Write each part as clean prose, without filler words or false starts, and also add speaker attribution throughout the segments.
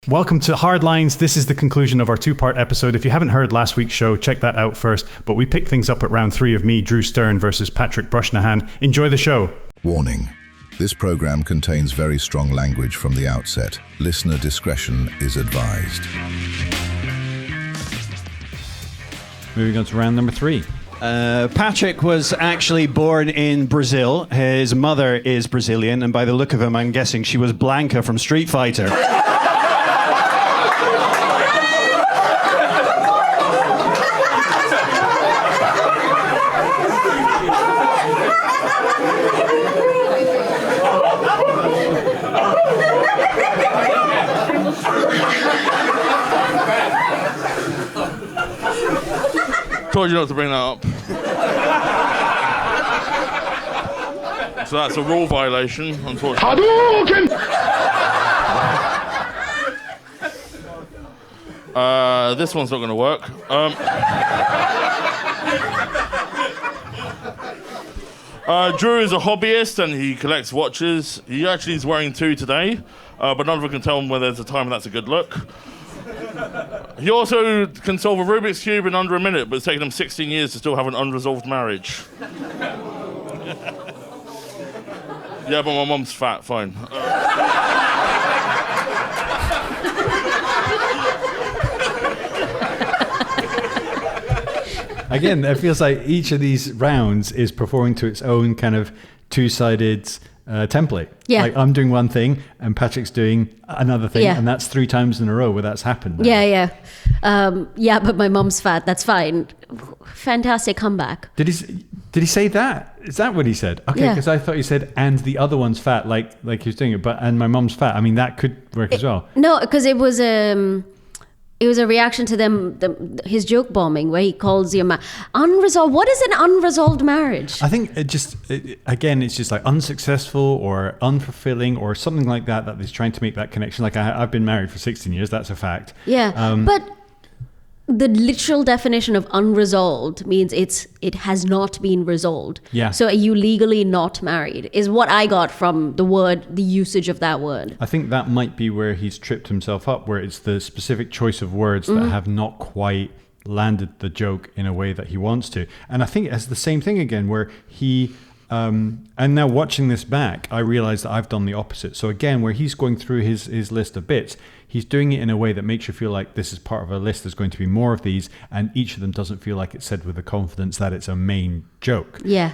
Speaker 1: Welcome to Hardlines. This is the conclusion of our two-part episode. If you haven't heard last week's show, check that out first. But we picked things up at round 3 of me, Drew Stearne, versus Patrick Brusnahan. Enjoy the show.
Speaker 2: Warning. This program contains very strong language from the outset. Listener discretion is advised.
Speaker 3: Moving on to round number 3.
Speaker 4: Patrick was actually born in Brazil. His mother is Brazilian, and by the look of him, I'm guessing she was Blanca from Street Fighter.
Speaker 5: Told you not to bring that up. So that's a rule violation, unfortunately. This one's not going to work. Drew is a hobbyist and he collects watches. He actually is wearing 2 today, but none of us can tell him whether there's a time that's a good look. He also can solve a Rubik's Cube in under a minute, but it's taken him 16 years to still have an unresolved marriage. Yeah, but my mum's fat, fine.
Speaker 3: Again, it feels like each of these rounds is performing to its own kind of two-sided template.
Speaker 6: Yeah.
Speaker 3: Like I'm doing one thing and Patrick's doing another thing,
Speaker 6: Yeah.
Speaker 3: and that's 3 times in a row where that's happened. Now.
Speaker 6: Yeah. But my mom's fat. That's fine. Fantastic comeback.
Speaker 3: Did he say that? Is that what he said? Okay,
Speaker 6: Yeah.
Speaker 3: because I thought he said, and the other one's fat, like he was doing it, and my mom's fat. I mean, that could work as well.
Speaker 6: No, because it was a reaction to his joke bombing where he calls you unresolved. What is an unresolved marriage?
Speaker 3: I think it's just like unsuccessful or unfulfilling or something like that he's trying to make that connection. Like I've been married for 16 years. That's a fact.
Speaker 6: Yeah, but the literal definition of unresolved means it has not been resolved.
Speaker 3: Yeah.
Speaker 6: So are you legally not married is what I got from the usage of that word.
Speaker 3: I think that might be where he's tripped himself up, where it's the specific choice of words that have not quite landed the joke in a way that he wants to. And I think it's the same thing again, where he... and now watching this back, I realize that I've done the opposite. So again, where he's going through his list of bits, he's doing it in a way that makes you feel like this is part of a list. There's going to be more of these, and each of them doesn't feel like it's said with the confidence that it's a main joke.
Speaker 6: Yeah.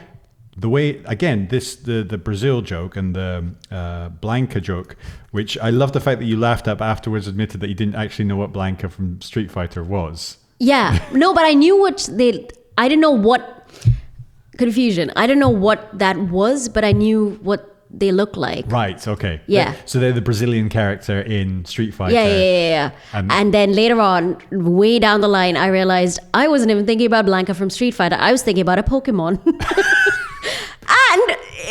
Speaker 3: The way, again, the Brazil joke and the Blanca joke, which I love the fact that you laughed at, but afterwards admitted that you didn't actually know what Blanca from Street Fighter was.
Speaker 6: Yeah. No, but I knew I didn't know what... Confusion. I don't know what that was, but I knew what they look like.
Speaker 3: Right, okay.
Speaker 6: Yeah.
Speaker 3: So they're the Brazilian character in Street Fighter.
Speaker 6: Yeah. And then later on, way down the line, I realized I wasn't even thinking about Blanca from Street Fighter. I was thinking about a Pokemon. And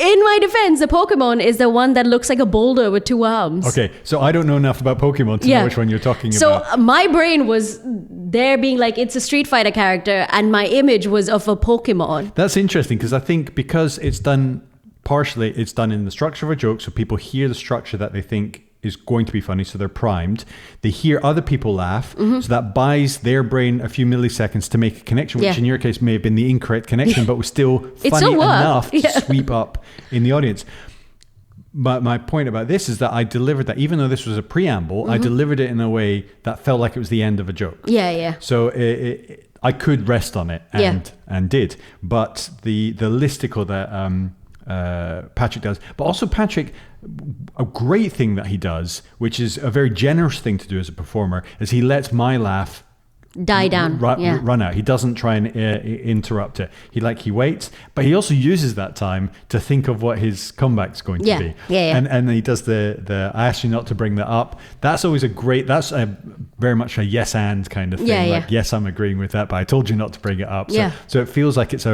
Speaker 6: in my defense, a Pokemon is the one that looks like a boulder with 2 arms.
Speaker 3: Okay, so I don't know enough about Pokemon to know which one you're talking about.
Speaker 6: So my brain was there being like, it's a Street Fighter character, and my image was of a Pokemon.
Speaker 3: That's interesting, because I think because it's done in the structure of a joke, so people hear the structure that they think is going to be funny, so they're primed. They hear other people laugh, so that buys their brain a few milliseconds to make a connection, which in your case may have been the incorrect connection, but was still funny enough to sweep up in the audience. But my point about this is that I delivered that, even though this was a preamble, I delivered it in a way that felt like it was the end of a joke.
Speaker 6: Yeah.
Speaker 3: So I could rest on it and did. But the listicle that Patrick does, but also Patrick, a great thing that he does, which is a very generous thing to do as a performer, is he lets my laugh
Speaker 6: die down,
Speaker 3: run out. He doesn't try and interrupt it. He waits, but he also uses that time to think of what his comeback's going to be.
Speaker 6: Yeah.
Speaker 3: And he does the I asked you not to bring that up. That's always that's very much a yes and kind of thing. Like, yes, I'm agreeing with that, but I told you not to bring it up. So it feels like it's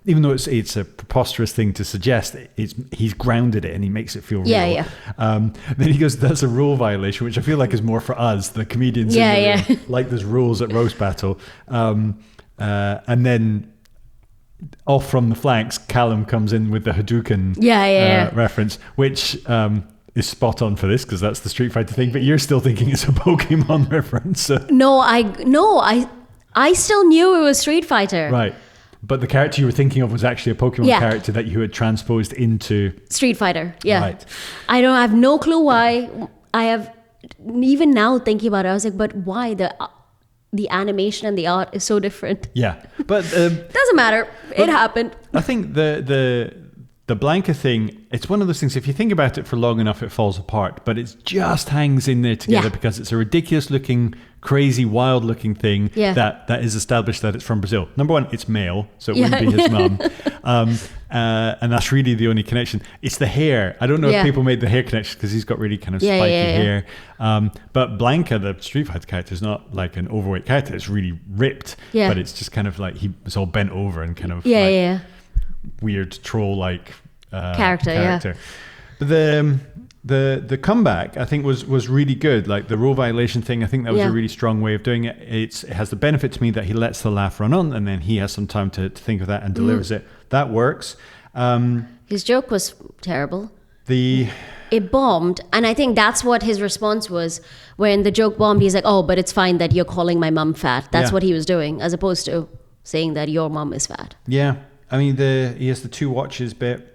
Speaker 3: even though it's a preposterous thing to suggest, he's grounded it and he makes it feel real. Then he goes, that's a rule violation, which I feel like is more for us, the comedians. Like there's rules at roast battle. And then off from the flanks, Callum comes in with the Hadouken reference, which is spot on for this because that's the Street Fighter thing, but you're still thinking it's a Pokemon reference. So.
Speaker 6: No, I still knew it was Street Fighter.
Speaker 3: Right. But the character you were thinking of was actually a Pokemon character that you had transposed into
Speaker 6: Street Fighter. Yeah.
Speaker 3: Right.
Speaker 6: I have no clue why. I have, even now thinking about it, I was like, but why the animation and the art is so different?
Speaker 3: Yeah. But
Speaker 6: doesn't matter. It happened.
Speaker 3: I think the Blanca thing, it's one of those things, if you think about it for long enough, it falls apart, but it just hangs in there together because it's a ridiculous looking, crazy, wild looking thing that is established that it's from Brazil. Number one, it's male, so it wouldn't be his mum. And that's really the only connection. It's the hair. I don't know if people made the hair connection because he's got really kind of spiky hair. But Blanca, the Street Fighter character, is not like an overweight character. It's really ripped, but it's just kind of like he was all bent over and kind of weird troll-like character. But the comeback, I think, was really good. Like the role violation thing, I think that was a really strong way of doing it. It has the benefit to me that he lets the laugh run on, and then he has some time to think of that and delivers it. That works.
Speaker 6: His joke was terrible.
Speaker 3: It
Speaker 6: bombed, and I think that's what his response was. When the joke bombed, he's like, "Oh, but it's fine that you're calling my mum fat." That's what he was doing, as opposed to saying that your mum is fat.
Speaker 3: Yeah. I mean, he has the 2 watches bit,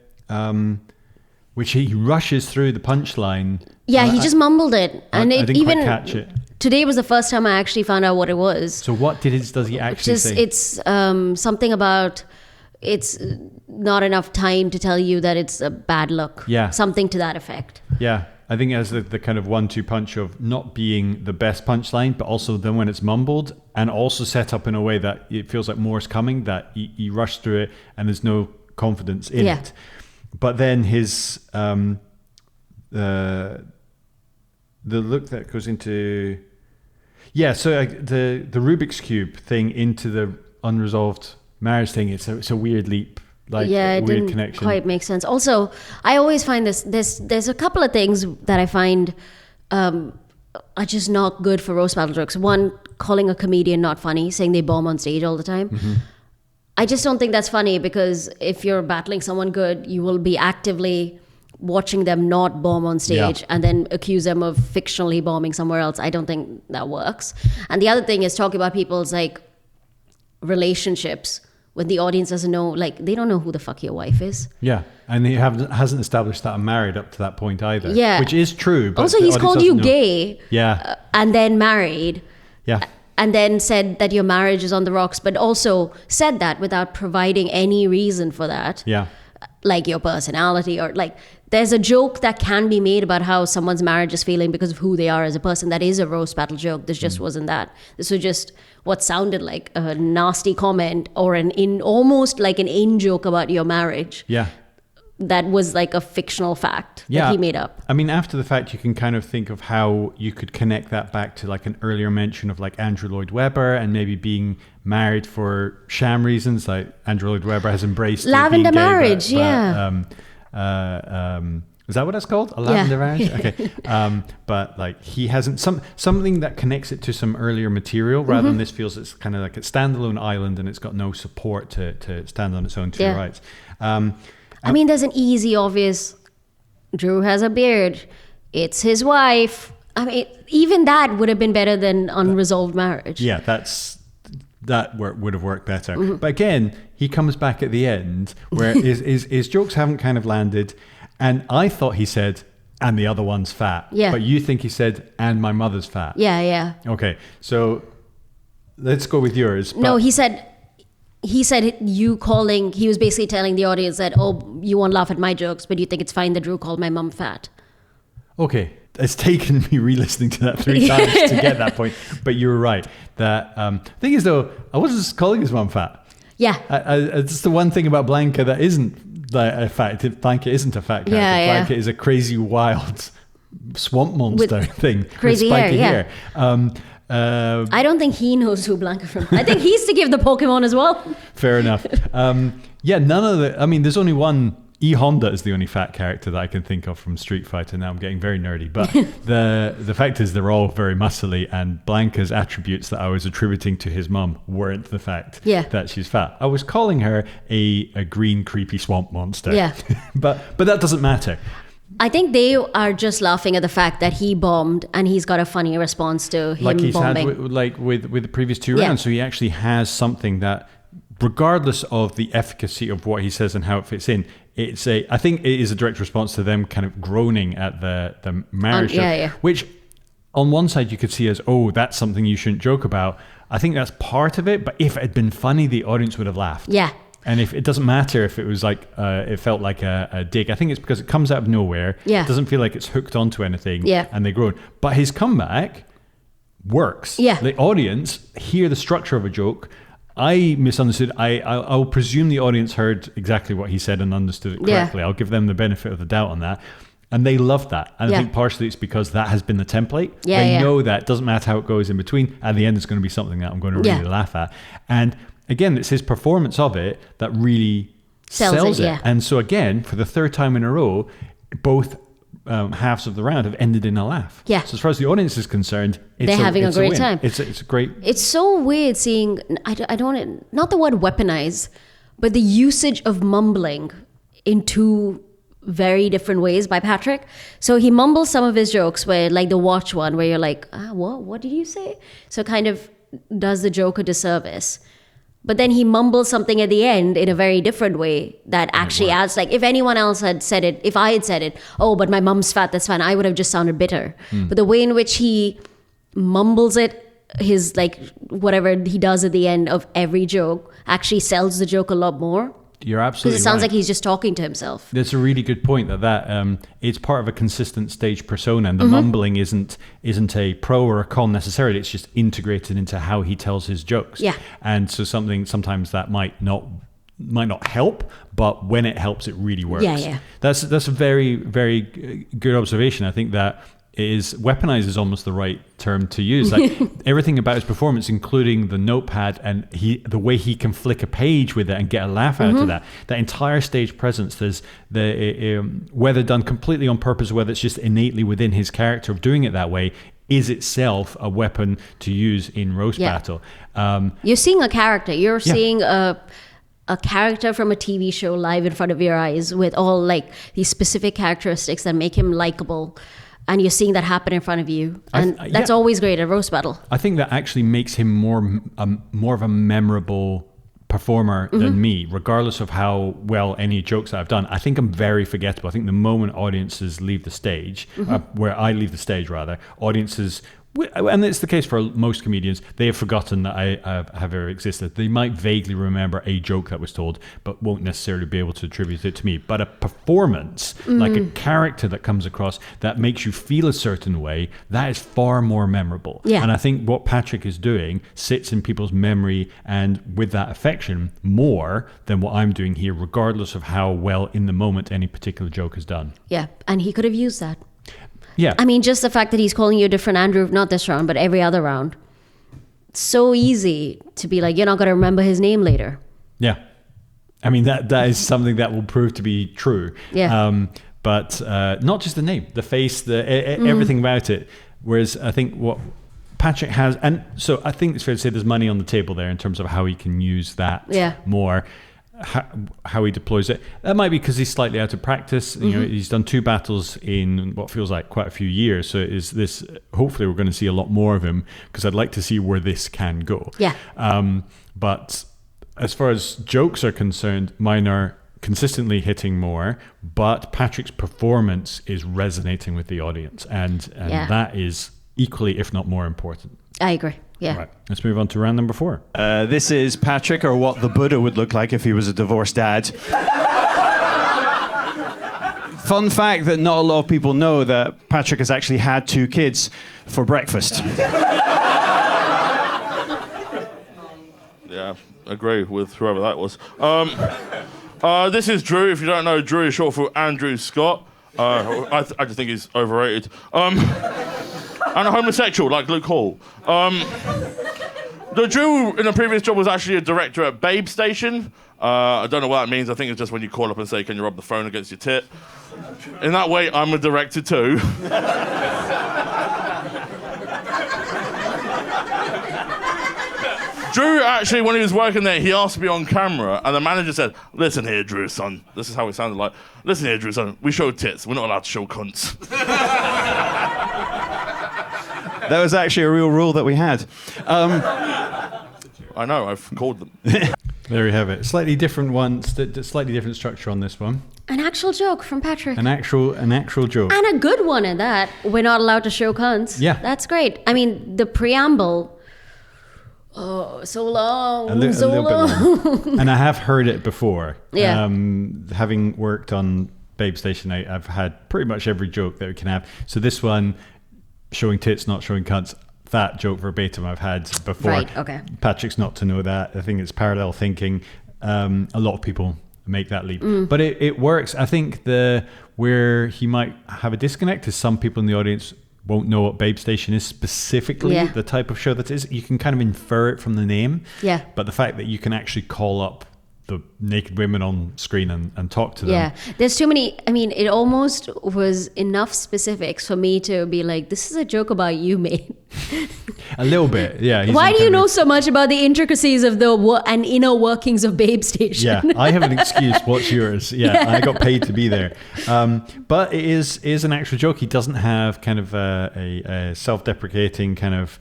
Speaker 3: which he rushes through the punchline.
Speaker 6: Yeah, he just mumbled it. And
Speaker 3: I didn't quite catch it.
Speaker 6: Today was the first time I actually found out what it was.
Speaker 3: So what does he actually say?
Speaker 6: It's something about it's not enough time to tell you that it's a bad look.
Speaker 3: Yeah.
Speaker 6: Something to that effect.
Speaker 3: Yeah. I think it has the kind of 1-2 punch of not being the best punchline, but also then when it's mumbled and also set up in a way that it feels like more is coming, that you rush through it and there's no confidence in it. But then his the look that goes into so the Rubik's Cube thing into the unresolved marriage thing, it's a weird leap. Like
Speaker 6: it
Speaker 3: weird
Speaker 6: didn't
Speaker 3: connection.
Speaker 6: quite make sense. Also, I always find there's a couple of things that I find are just not good for roast battle jokes. One, calling a comedian not funny, saying they bomb on stage all the time.
Speaker 3: Mm-hmm.
Speaker 6: I just don't think that's funny, because if you're battling someone good, you will be actively watching them not bomb on stage and then accuse them of fictionally bombing somewhere else. I don't think that works. And the other thing is talking about people's like relationships when the audience doesn't know, like they don't know who the fuck your wife is.
Speaker 3: Yeah, and he hasn't established that I'm married up to that point either.
Speaker 6: Yeah,
Speaker 3: which is true. But
Speaker 6: also, he's called you gay.
Speaker 3: Yeah,
Speaker 6: and then married.
Speaker 3: Yeah.
Speaker 6: And then said that your marriage is on the rocks, but also said that without providing any reason for that.
Speaker 3: Yeah.
Speaker 6: Like your personality, or like there's a joke that can be made about how someone's marriage is failing because of who they are as a person. That is a roast battle joke. This just wasn't that. This was just what sounded like a nasty comment or almost like an in-joke about your marriage.
Speaker 3: Yeah.
Speaker 6: That was like a fictional fact that he made up.
Speaker 3: I mean, after the fact, you can kind of think of how you could connect that back to like an earlier mention of like Andrew Lloyd Webber and maybe being married for sham reasons. Like Andrew Lloyd Webber has embraced
Speaker 6: lavender
Speaker 3: being gay,
Speaker 6: marriage,
Speaker 3: is that what it's called? A lavender marriage? Okay. But like he hasn't something that connects it to some earlier material rather than this feels it's kind of like a standalone island and it's got no support to stand on its own two rights.
Speaker 6: I mean, there's an easy, obvious, Drew has a beard. It's his wife. I mean, even that would have been better than unresolved marriage.
Speaker 3: Yeah, that would have worked better. But again, he comes back at the end where his jokes haven't kind of landed. And I thought he said, and the other one's fat.
Speaker 6: Yeah.
Speaker 3: But you think he said, and my mother's fat.
Speaker 6: Yeah, yeah.
Speaker 3: Okay, so let's go with yours.
Speaker 6: No, he said you calling, he was basically telling the audience that, oh, you won't laugh at my jokes, but you think it's fine that Drew called my mum fat.
Speaker 3: Okay. It's taken me re-listening to that 3 times to get that point. But you were right. That thing is, though, I wasn't just calling his mum fat.
Speaker 6: Yeah.
Speaker 3: It's the one thing about Blanca that isn't a fact. Blanca isn't a fat character. Blanca is a crazy, wild swamp monster thing.
Speaker 6: Crazy
Speaker 3: with spiky
Speaker 6: hair. I don't think he knows who Blanca from. I think he's to give the Pokémon as well.
Speaker 3: Fair enough. None of the... I mean, there's only one... E-Honda is the only fat character that I can think of from Street Fighter. Now I'm getting very nerdy. But the fact is they're all very muscly, and Blanca's attributes that I was attributing to his mum weren't the fact that she's fat. I was calling her a green, creepy swamp monster.
Speaker 6: Yeah.
Speaker 3: but that doesn't matter.
Speaker 6: I think they are just laughing at the fact that he bombed and he's got a funny response to him
Speaker 3: like he's
Speaker 6: bombing.
Speaker 3: had with the previous 2 rounds. So he actually has something that, regardless of the efficacy of what he says and how it fits in, I think it is a direct response to them kind of groaning at the marriage joke, which on one side you could see as, oh, that's something you shouldn't joke about. I think that's part of it, but if it had been funny, the audience would have laughed.
Speaker 6: Yeah.
Speaker 3: And if it doesn't matter if it was like, it felt like a dig. I think it's because it comes out of nowhere.
Speaker 6: Yeah.
Speaker 3: It doesn't feel like it's hooked onto anything.
Speaker 6: Yeah.
Speaker 3: And they groan. But his comeback works.
Speaker 6: Yeah.
Speaker 3: The audience hear the structure of a joke. I misunderstood. I'll presume the audience heard exactly what he said and understood it correctly. I'll give them the benefit of the doubt on that. And they loved that. And I think partially it's because that has been the template. They know that it doesn't matter how it goes in between. At the end, it's going to be something that I'm going to really laugh at. And again, it's his performance of it that really sells it.
Speaker 6: Yeah.
Speaker 3: And so again, for the third time in a row, both halves of the round have ended in a laugh.
Speaker 6: Yeah.
Speaker 3: So as far as the audience is concerned,
Speaker 6: they're having a great time.
Speaker 3: It's a great...
Speaker 6: It's so weird seeing, I don't, not the word weaponize, but the usage of mumbling in two very different ways by Patrick. So he mumbles some of his jokes where, like the watch one, where you're like, what did you say? So kind of does the joke a disservice. But then he mumbles something at the end in a very different way that actually adds, like, if anyone else had said it, if I had said it, oh, but my mum's fat, that's fine, I would have just sounded bitter. But the way in which he mumbles it, his, like, whatever he does at the end of every joke actually sells the joke a lot more.
Speaker 3: You're absolutely right.
Speaker 6: Because it sounds like he's just talking to himself.
Speaker 3: That's a really good point. That it's part of a consistent stage persona, and the mumbling isn't a pro or a con necessarily. It's just integrated into how he tells his jokes.
Speaker 6: Yeah.
Speaker 3: And so sometimes that might not help, but when it helps, it really works.
Speaker 6: Yeah.
Speaker 3: That's a very, very good observation. I think that weaponized is almost the right term to use. Like everything about his performance, including the notepad and the way he can flick a page with it and get a laugh out of that entire stage presence. There's whether done completely on purpose, or whether it's just innately within his character of doing it that way, is itself a weapon to use in roast battle.
Speaker 6: You're seeing a character. You're seeing a character from a TV show live in front of your eyes with all like these specific characteristics that make him likable. And you're seeing that happen in front of you. And that's always great at a roast battle.
Speaker 3: I think that actually makes him more of a memorable performer than me, regardless of how well any jokes that I've done. I think I'm very forgettable. I think the moment audiences leave the stage, where I leave the stage rather, audiences... And it's the case for most comedians. They have forgotten that I have ever existed. They might vaguely remember a joke that was told, but won't necessarily be able to attribute it to me. But a performance, like a character that comes across that makes you feel a certain way, that is far more memorable.
Speaker 6: Yeah.
Speaker 3: And I think what Patrick is doing sits in people's memory and with that affection more than what I'm doing here, regardless of how well in the moment any particular joke is done.
Speaker 6: Yeah, and he could have used that.
Speaker 3: Yeah.
Speaker 6: I mean, just the fact that he's calling you a different Andrew, not this round, but every other round. So easy to be like, you're not going to remember his name later.
Speaker 3: Yeah. I mean, that is something that will prove to be true.
Speaker 6: Yeah.
Speaker 3: But not just the name, the face, everything about it. Whereas I think what Patrick has, and so I think it's fair to say there's money on the table there in terms of how he can use that more. How he deploys it. That might be because he's slightly out of practice. You know, he's done 2 battles in what feels like quite a few years. So hopefully we're going to see a lot more of him, because I'd like to see where this can go.
Speaker 6: Yeah.
Speaker 3: But as far as jokes are concerned, mine are consistently hitting more, but Patrick's performance is resonating with the audience. And that is equally, if not more important.
Speaker 6: I agree. Yeah.
Speaker 3: Right. Let's move on to round number 4.
Speaker 4: This is Patrick, or what the Buddha would look like if he was a divorced dad. Fun fact that not a lot of people know, that Patrick has actually had 2 kids for breakfast.
Speaker 5: Yeah, agree with whoever that was. This is Drew. If you don't know, Drew is short for Andrew Scott. I just think he's overrated. And a homosexual, like Luke Hall. The Drew in a previous job was actually a director at Babe Station. I don't know what that means. I think it's just when you call up and say, can you rub the phone against your tit? In that way, I'm a director too. Drew actually, when he was working there, he asked to be on camera, and the manager said, "Listen here, Drew, son." This is how it sounded like. "Listen here, Drew, son. We show tits. We're not allowed to show cunts."
Speaker 4: That was actually a real rule that we had.
Speaker 5: I know. I've called them.
Speaker 3: There you have it. Slightly different one. Slightly different structure on this one.
Speaker 6: An actual joke from Patrick.
Speaker 3: An actual joke.
Speaker 6: And a good one at that. We're not allowed to show cunts.
Speaker 3: Yeah.
Speaker 6: That's great. I mean, the preamble. Oh, so long.
Speaker 3: A little bit long. And I have heard it before.
Speaker 6: Yeah.
Speaker 3: Having worked on Babe Station 8, I've had pretty much every joke that we can have. So this one, showing tits, not showing cunts, that joke verbatim I've had before.
Speaker 6: Right, okay.
Speaker 3: Patrick's not to know that. I think it's parallel thinking. A lot of people make that leap. But it works. I think where he might have a disconnect is some people in the audience won't know what Babe Station is specifically, the type of show that is. You can kind of infer it from the name. Yeah. But the fact that you can actually call up the naked women on screen and talk to them.
Speaker 6: Yeah, there's too many. I mean, it almost was enough specifics for me to be like, this is a joke about you, mate.
Speaker 3: A little bit, yeah.
Speaker 6: Why do you know so much about the intricacies of and inner workings of Babe Station?
Speaker 3: Yeah, I have an excuse. What's yours? Yeah, I got paid to be there. But it is an actual joke. He doesn't have kind of a self-deprecating kind of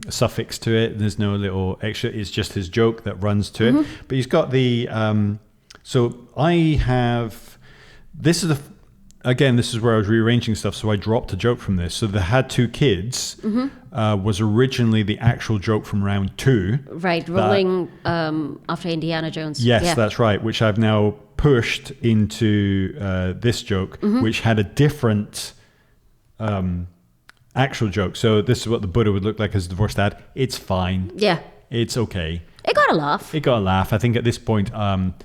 Speaker 3: suffix to it. There's no little extra. It's just his joke that runs to it. But he's got the... so I have... This is this is where I was rearranging stuff, so I dropped a joke from this. So the had two kids was originally the actual joke from round 2.
Speaker 6: Right, rolling after Indiana Jones.
Speaker 3: Yes, that's right, which I've now pushed into this joke, which had a different actual joke. So this is what the Buddha would look like as a divorced dad. It's fine. Yeah. It's okay.
Speaker 6: It got a laugh.
Speaker 3: It got a laugh. I think at this point,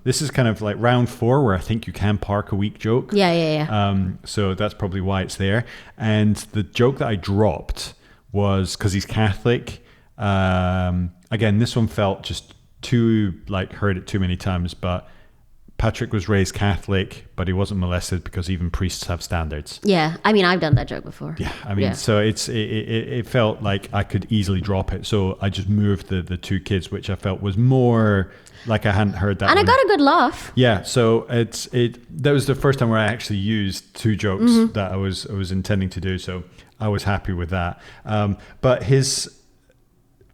Speaker 3: this is kind of like round 4 where I think you can park a weak joke.
Speaker 6: Yeah.
Speaker 3: So that's probably why it's there. And the joke that I dropped was because he's Catholic. Again, this one felt just too, heard it too many times, but Patrick was raised Catholic, but he wasn't molested because even priests have standards.
Speaker 6: Yeah, I mean, I've done that joke before.
Speaker 3: Yeah, I mean, so it felt like I could easily drop it. So I just moved the two kids, which I felt was more like I hadn't heard that.
Speaker 6: And
Speaker 3: one.
Speaker 6: I got a good laugh.
Speaker 3: Yeah, so that was the first time where I actually used 2 jokes that I was intending to do. So I was happy with that. But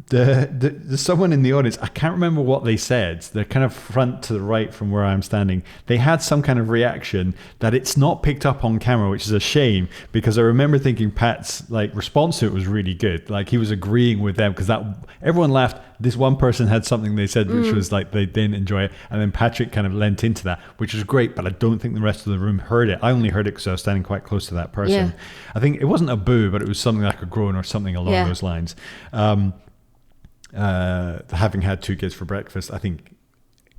Speaker 3: the someone in the audience, I can't remember what they said. They're kind of front to the right from where I'm standing. They had some kind of reaction that it's not picked up on camera, which is a shame because I remember thinking Pat's response to it was really good. He was agreeing with them because everyone laughed. This one person had something they said which was they didn't enjoy it, and then Patrick kind of lent into that, which was great. But I don't think the rest of the room heard it. I only heard it because I was standing quite close to that person. Yeah. I think it wasn't a boo, but it was something like a groan or something along those lines. Having had 2 kids for breakfast, I think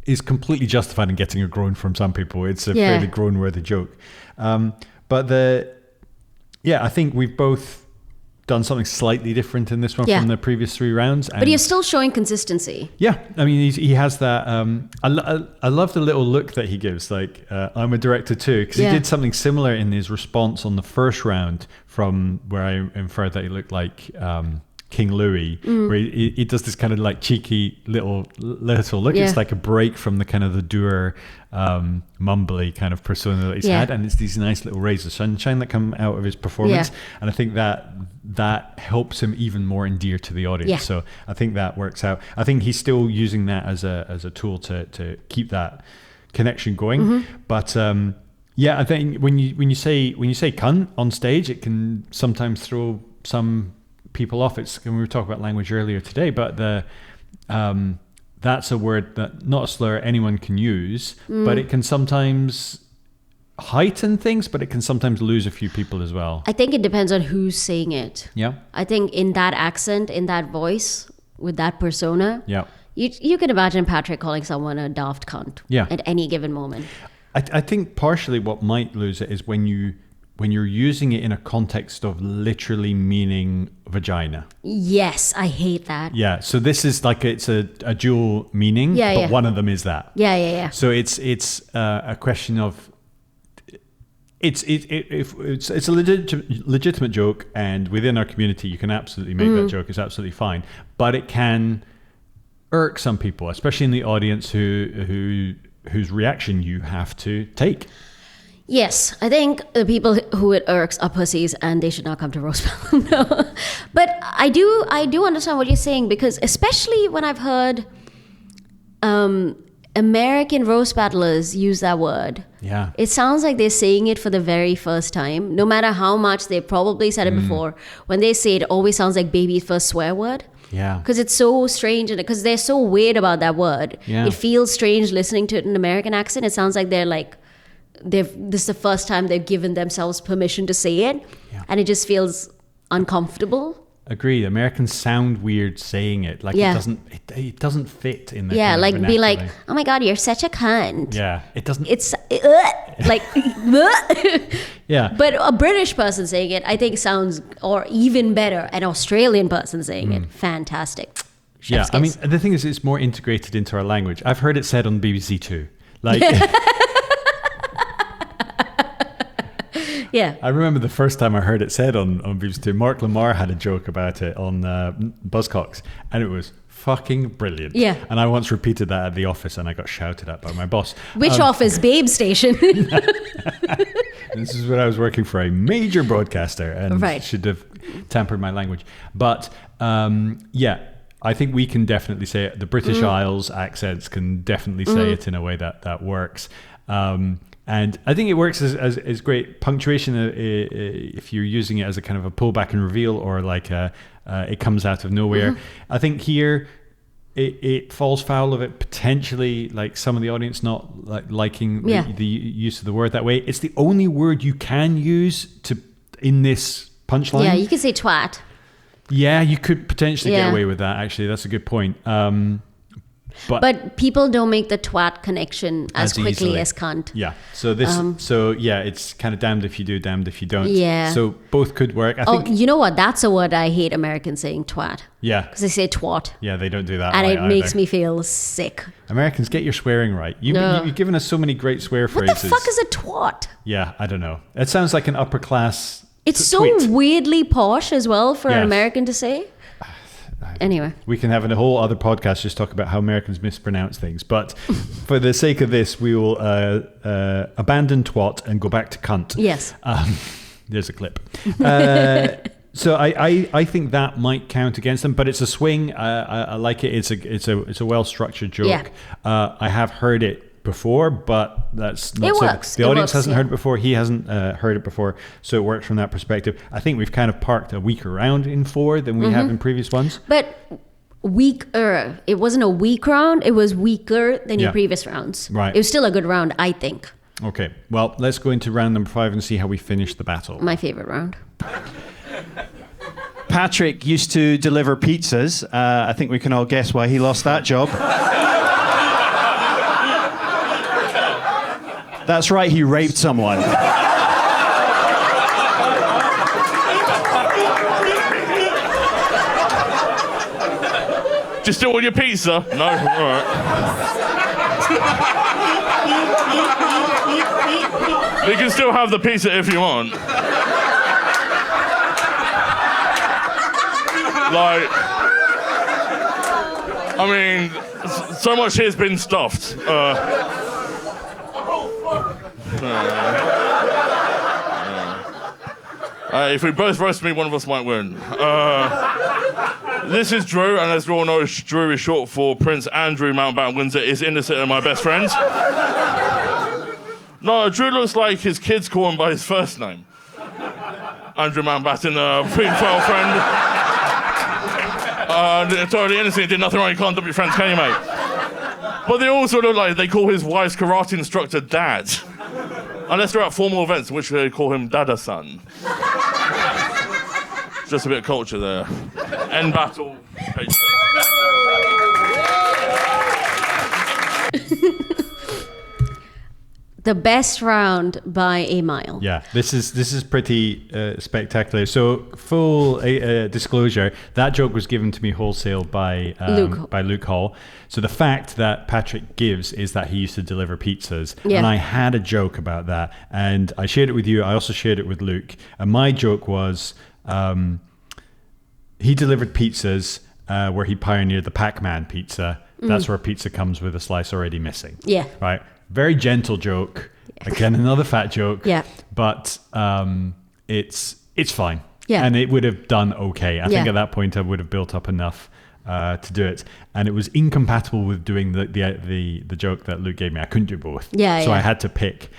Speaker 3: is completely justified in getting a groan from some people. It's a fairly groan-worthy joke. But I think we've both done something slightly different in this one from the previous 3 rounds.
Speaker 6: But you're still showing consistency. Yeah,
Speaker 3: I mean, he has that. I love the little look that he gives. I'm a director too, because he did something similar in his response on the first round, from where I inferred that he looked like King Louis, where he does this kind of cheeky little look. It's like a break from the kind of the doer, mumbly kind of persona that he's had, and it's these nice little rays of sunshine that come out of his performance, and I think that helps him even more endear to the audience. So I think that works out. I think he's still using that as a tool to keep that connection going, but I think when you say cunt on stage, it can sometimes throw some people off. We were talking about language earlier today, but that's a word that, not a slur, anyone can use, but it can sometimes heighten things, but it can sometimes lose a few people as well.
Speaker 6: I think it depends on who's saying it.
Speaker 3: Yeah.
Speaker 6: I think in that accent, in that voice, with that persona, you can imagine Patrick calling someone a daft cunt at any given moment.
Speaker 3: I think partially what might lose it is when you're using it in a context of literally meaning vagina.
Speaker 6: Yes, I hate that.
Speaker 3: Yeah, so this is it's a dual meaning, but one of them is that.
Speaker 6: Yeah.
Speaker 3: So it's a question of it's a legitimate joke, and within our community you can absolutely make that joke. It's absolutely fine, but it can irk some people, especially in the audience whose reaction you have to take.
Speaker 6: Yes, I think the people who it irks are pussies, and they should not come to roast battle. No. But I do understand what you're saying, because especially when I've heard American roast battlers use that word, it sounds like they're saying it for the very first time. No matter how much they probably said it before, when they say it, always sounds like baby's first swear word.
Speaker 3: Yeah.
Speaker 6: Because it's so strange, and because they're so weird about that word.
Speaker 3: Yeah.
Speaker 6: It feels strange listening to it in an American accent. It sounds like this is the first time they've given themselves permission to say it, and it just feels uncomfortable.
Speaker 3: Agreed. Americans sound weird saying it. Like it doesn't fit in their kind of
Speaker 6: like be like,
Speaker 3: vernacular.
Speaker 6: oh my god, you're such a cunt.
Speaker 3: Yeah, it doesn't.
Speaker 6: It's like
Speaker 3: Yeah.
Speaker 6: But a British person saying it, I think sounds, or even better, an Australian person saying it, fantastic. Chef's
Speaker 3: I mean,
Speaker 6: kiss.
Speaker 3: the thing is, it's more integrated into our language. I've heard it said on BBC Two. Like,
Speaker 6: yeah.
Speaker 3: I remember the first time I heard it said on BBC Two. Mark Lamar had a joke about it on Buzzcocks, and it was fucking brilliant.
Speaker 6: Yeah.
Speaker 3: And I once repeated that at the office, and I got shouted at by my boss.
Speaker 6: Which office? Babe Station.
Speaker 3: This is when I was working for a major broadcaster, and
Speaker 6: Right.
Speaker 3: should have tempered my language. But I think we can definitely say it. The British Isles accents can definitely say it in a way that works. And I think it works as great punctuation if you're using it as a kind of a pullback and reveal, or like it comes out of nowhere. I think here it falls foul of it potentially, like some of the audience not liking the use of the word that way. It's the only word you can use in this punchline.
Speaker 6: Yeah, you could say twat.
Speaker 3: Yeah, you could potentially get away with that. Actually, that's a good point. But
Speaker 6: people don't make the twat connection as quickly
Speaker 3: easily
Speaker 6: as cunt.
Speaker 3: Yeah. So it's kind of damned if you do, damned if you don't.
Speaker 6: Yeah.
Speaker 3: So both could work. I think.
Speaker 6: You know what? That's a word I hate Americans saying, twat.
Speaker 3: Yeah.
Speaker 6: Because they say twat.
Speaker 3: Yeah, they don't do that.
Speaker 6: And
Speaker 3: right
Speaker 6: it makes
Speaker 3: either.
Speaker 6: me feel sick.
Speaker 3: Americans, get your swearing right. You've given us so many great swear
Speaker 6: What
Speaker 3: phrases.
Speaker 6: the fuck is a twat?
Speaker 3: Yeah, I don't know. It sounds like an upper class.
Speaker 6: It's so
Speaker 3: tweet.
Speaker 6: weirdly posh as well for an
Speaker 3: Yes.
Speaker 6: American to say. Anyway.
Speaker 3: We can have a whole other podcast just talk about how Americans mispronounce things. But for the sake of this, we will abandon twat and go back to cunt.
Speaker 6: Yes.
Speaker 3: There's a clip. So I think that might count against them, but it's a swing. I like it. It's a well structured joke.
Speaker 6: Yeah.
Speaker 3: I have heard it before, but that's not
Speaker 6: It
Speaker 3: so.
Speaker 6: works.
Speaker 3: The
Speaker 6: It
Speaker 3: audience
Speaker 6: works,
Speaker 3: hasn't
Speaker 6: yeah.
Speaker 3: heard it before. He hasn't heard it before, so it works from that perspective. I think we've kind of parked a weaker round in 4 than we have in previous ones.
Speaker 6: But weaker. It wasn't a weak round. It was weaker than your previous rounds.
Speaker 3: Right.
Speaker 6: It was still a good round, I think.
Speaker 3: Okay, well, let's go into round number 5 and see how we finish the battle.
Speaker 6: My favorite round.
Speaker 4: Patrick used to deliver pizzas. I think we can all guess why he lost that job. That's right, he raped someone.
Speaker 5: Do you still want your pizza? No? All right. You can still have the pizza if you want. Like, I mean, so much here's been stuffed. If we both roast me, one of us might win. This is Drew, and as we all know, Drew is short for Prince Andrew Mountbatten Windsor is innocent and my best friend. No, Drew looks like his kids call him by his first name. Andrew Mountbatten, paedophile friend. Totally innocent, he did nothing wrong, you can't dump your friends, can you, mate? But they all sort of like, they call his wife's karate instructor Dad. Unless they're at formal events in which they call him Dada-san. Just a bit of culture there. End battle, page 6.
Speaker 6: The best round by a mile.
Speaker 3: Yeah, this is pretty spectacular. So full disclosure, that joke was given to me wholesale by Luke Hall. So the fact that Patrick gives is that he used to deliver pizzas, and I had a joke about that, and I shared it with you. I also shared it with Luke, and my joke was he delivered pizzas. where he pioneered the Pac-Man pizza. That's where pizza comes with a slice already missing.
Speaker 6: Yeah.
Speaker 3: Right. Very gentle joke. Again, another fat joke.
Speaker 6: Yeah.
Speaker 3: But it's fine.
Speaker 6: Yeah.
Speaker 3: And it would have done okay. I think at that point I would have built up enough to do it, and it was incompatible with doing the joke that Luke gave me. I couldn't do both. So I had to pick.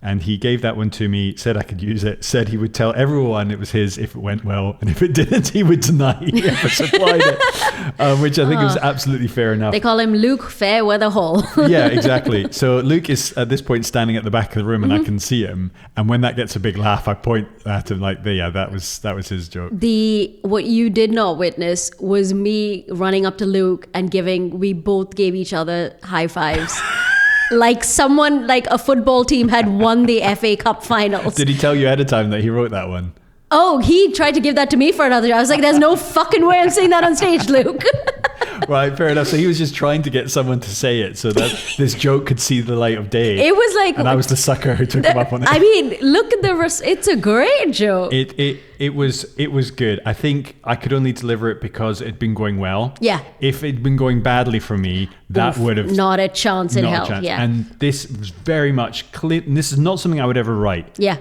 Speaker 3: And he gave that one to me, said I could use it, said he would tell everyone it was his if it went well, and if it didn't, he would deny he ever supplied it, which I think was absolutely fair enough.
Speaker 6: They call him Luke Fairweather Hall.
Speaker 3: Yeah, exactly. So Luke is at this point standing at the back of the room, and I can see him. And when that gets a big laugh, I point at him like, that was his joke.
Speaker 6: What you did not witness was me running up to Luke and we both gave each other high fives. Like a football team had won the FA Cup finals.
Speaker 3: Did he tell you ahead of time that he wrote that one?
Speaker 6: Oh, he tried to give that to me for another. I was like, there's no fucking way I'm saying that on stage, Luke.
Speaker 3: Right, fair enough. So he was just trying to get someone to say it so that this joke could see the light of day.
Speaker 6: It was like...
Speaker 3: And I was the sucker who took him up on it.
Speaker 6: I mean, look at it's a great joke.
Speaker 3: It was good. I think I could only deliver it because it'd been going well.
Speaker 6: Yeah.
Speaker 3: If it'd been going badly for me, that would have...
Speaker 6: Not a chance in hell. Yeah.
Speaker 3: And this was very much clear. This is not something I would ever write.
Speaker 6: Yeah.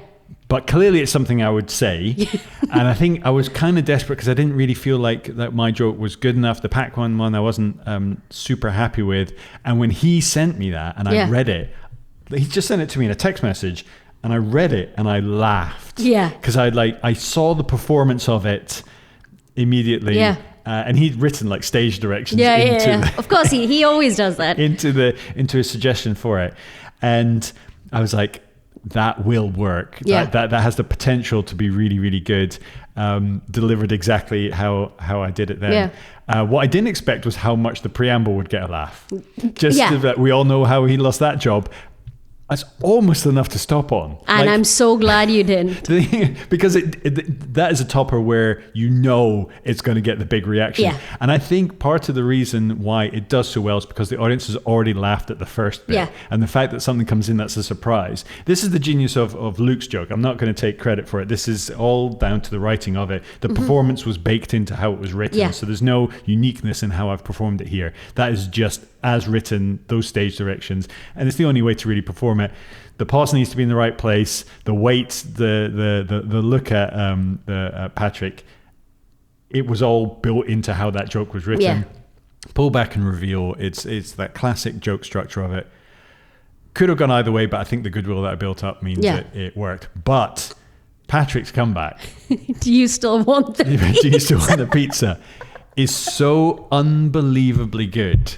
Speaker 3: But clearly it's something I would say. And I think I was kind of desperate because I didn't really feel like that my joke was good enough. The Pac-Man one I wasn't super happy with. And when he sent me that and I read it, he just sent it to me in a text message, and I read it and I laughed.
Speaker 6: Yeah.
Speaker 3: Because I saw the performance of it immediately. Yeah. And he'd written like stage directions.
Speaker 6: Yeah. Of course, he always does that.
Speaker 3: into a suggestion for it. And I was like, that will work.
Speaker 6: Yeah.
Speaker 3: That has the potential to be really, really good. Delivered exactly how I did it then. Yeah. What I didn't expect was how much the preamble would get a laugh. That we all know how he lost that job. That's almost enough to stop on.
Speaker 6: And I'm so glad you didn't.
Speaker 3: Because that is a topper where you know it's going to get the big reaction.
Speaker 6: Yeah.
Speaker 3: And I think part of the reason why it does so well is because the audience has already laughed at the first bit.
Speaker 6: Yeah.
Speaker 3: And the fact that something comes in that's a surprise. This is the genius of Luke's joke. I'm not going to take credit for it. This is all down to the writing of it. The performance was baked into how it was written.
Speaker 6: Yeah.
Speaker 3: So there's no uniqueness in how I've performed it here. That is just as written, those stage directions, and it's the only way to really perform it. The pause needs to be in the right place. The weight, the look at Patrick, it was all built into how that joke was written.
Speaker 6: Yeah.
Speaker 3: Pull back and reveal. It's that classic joke structure of it. Could have gone either way, but I think the goodwill that I built up means it worked. But Patrick's comeback.
Speaker 6: Do you still want the pizza?
Speaker 3: Do you still want the pizza? Is so unbelievably good.